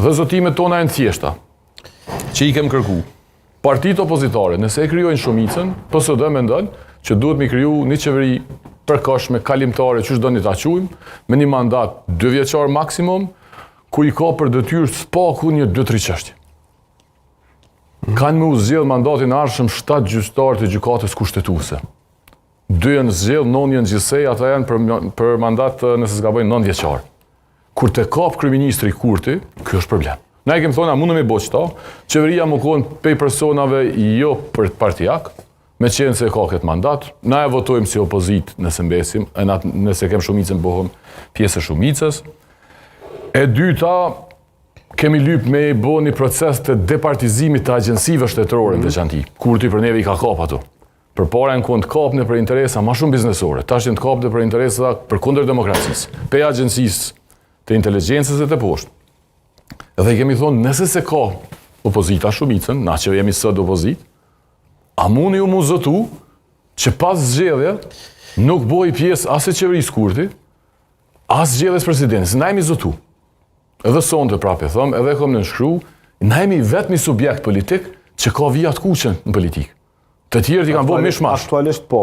Dhe zotimet tona janë thjeshta, që i kem kërku. Partitë opozitare, nëse e kryojnë shumicën, PSD mendon që duhet mi kriju një qeveri përkohshme, kalimtare, që do një ta quajmë, me një mandat 2 vjeçar maksimum, ku i ka për detyrë spaku një 2-3 çështje. Kanë me u zgjedh mandatin arshëm 7 gjyqtarë të gjykatës kushtetuese. 2 janë zgjedh, 9 janë gjithsej, ata janë për mandat, nëse s'ka bëjnë 9 vjeçar. Kur të kap kryeministri Kurti, ky është problem. Na i kemi thonë, mundëm me bëj çto, qeveria më konë pej personave jo për partijak, me qenë se ka këtë mandat, na e votojmë si opozit nëse mbesim, nëse kem shumicën bëhëm pjesë e shumicës. E dyta, kemi lyp me i bo një proces të departizimit të agjensive shtetërore në veçanti. Kurti për neve i ka kap ato. Për para në kënd kapne për interesa ma shumë biznesore, tash në të kapne për interesa për kundër demokracisë, pe agjensisë të inteligjencës e të poshtë. Edhe i kemi thonë, nëse se ka opozita shumicën, na që jemi sot opozit, a muni ju mu zëtu që pas zgjedhje nuk boj pjesë as e qeverisë Kurti, as zgjedhjes presidentës, na jemi zëtu. Edhe sonte prapë e thëm, edhe kom në nshkru, na jemi vetëm një subjekt politik që ka vijat kuqen në politikë. Të tjerët i kanë bërë mishmash. Aktualisht po.